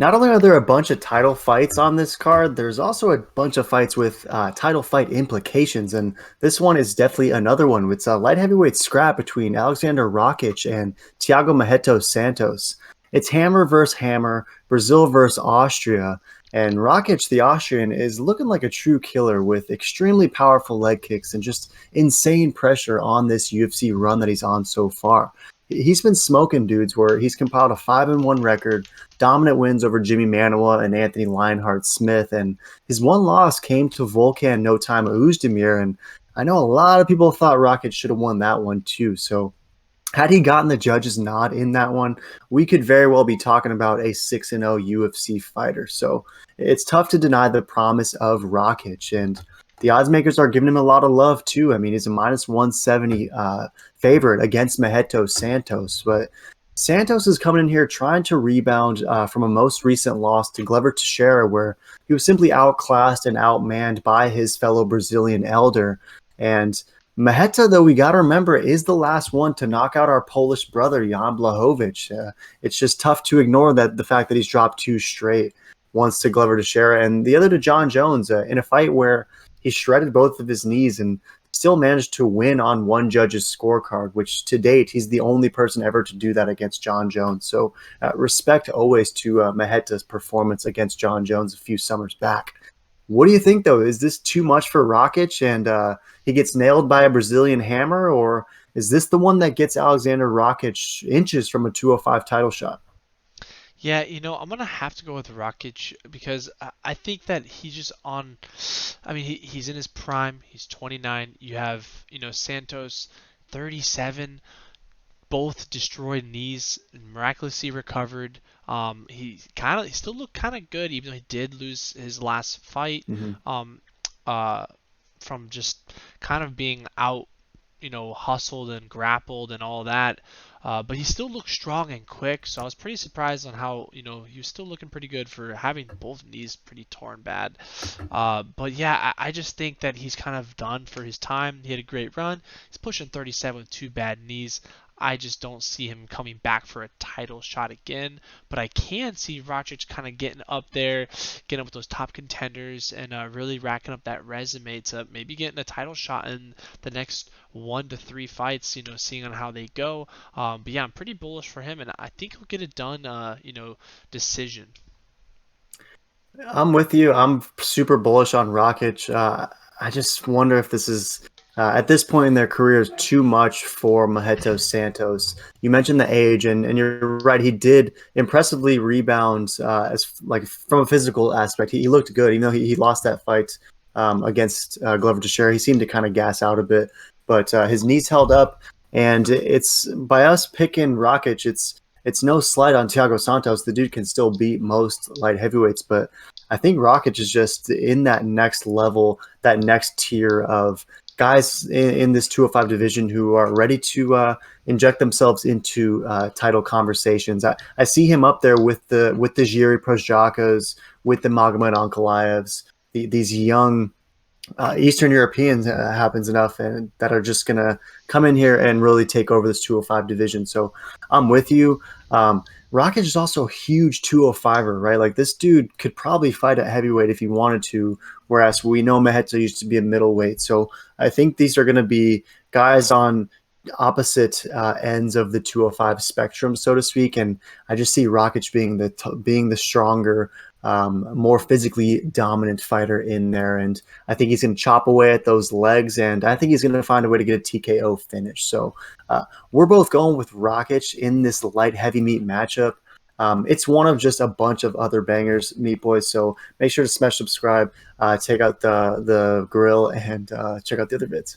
Not only are there a bunch of title fights on this card, there's also a bunch of fights with title fight implications, and this one is definitely another one. It's a light heavyweight scrap between Aleksandar Rakic and Thiago Santos. It's hammer versus hammer, Brazil versus Austria, and Rakic, the Austrian, is looking like a true killer with extremely powerful leg kicks and just insane pressure on this UFC run that he's on so far. He's been smoking dudes where he's compiled a 5-1 record, dominant wins over Jimmy Manuwa and Anthony Lionheart Smith, and his one loss came to Volkan No Time Ozdemir, and I know a lot of people thought Rocket should have won that one too. So had he gotten the judge's nod in that one, we could very well be talking about a 6-0 UFC fighter. So it's tough to deny the promise of Rakic, and the odds makers are giving him a lot of love too. I mean, he's a minus 170 favorite against Santos, but Santos is coming in here trying to rebound from a most recent loss to Glover Teixeira, where he was simply outclassed and outmanned by his fellow Brazilian elder. And Maheta, though, we got to remember, is the last one to knock out our Polish brother, Jan Blachowicz. It's just tough to ignore the fact that he's dropped two straight, once to Glover Teixeira and the other to John Jones, in a fight where he shredded both of his knees and still managed to win on one judge's scorecard, which to date, he's the only person ever to do that against John Jones. So respect always to Maheta's performance against John Jones a few summers back. What do you think, though? Is this too much for Rakic and he gets nailed by a Brazilian hammer, or is this the one that gets Aleksandar Rakic inches from a 205 title shot? Yeah, I'm gonna have to go with Rakic because I think that he's just on. I mean, he's in his prime. He's 29. You have, Santos, 37, both destroyed knees, miraculously recovered. He still looked kind of good, even though he did lose his last fight. Mm-hmm. Um, uh, from just kind of being out, hustled and grappled and all that. But he still looked strong and quick, so I was pretty surprised on how, he was still looking pretty good for having both knees pretty torn bad. But yeah, I just think that he's kind of done for his time. He had a great run. He's pushing 37 with two bad knees. I just don't see him coming back for a title shot again, but I can see Rakic kind of getting up there, getting up with those top contenders, and really racking up that resume to maybe getting a title shot in the next 1 to 3 fights, seeing on how they go. But yeah, I'm pretty bullish for him, and I think he'll get it done, decision. I'm with you. I'm super bullish on Rakic. I just wonder if this is at this point in their careers too much for Maheta Santos. You mentioned the age, and you're right. He did impressively rebound as like from a physical aspect. He looked good, even though he lost that fight against Glover Teixeira. He seemed to kind of gas out a bit, but his knees held up. And it's by us picking Rakic, it's no slight on Thiago Santos. The dude can still beat most light heavyweights, but I think Rakic is just in that next level, that next tier of guys in this 205 division who are ready to inject themselves into title conversations. I see him up there with the Jiri Projakas, with the Magomed Ankalaevs, these young Eastern Europeans happens enough, and that are just gonna come in here and really take over this 205 division. So I'm with you. Rakic is also a huge 205er, right? Like this dude could probably fight at heavyweight if he wanted to, whereas we know Maheta used to be a middleweight. So I think these are going to be guys on opposite ends of the 205 spectrum, so to speak. And I just see Rakic being the stronger, more physically dominant fighter in there. And I think he's going to chop away at those legs, and I think he's going to find a way to get a TKO finish. So we're both going with Rakic in this light heavy meat matchup. It's one of just a bunch of other bangers, Meat Boys. So make sure to smash subscribe, check out the grill, and check out the other vids.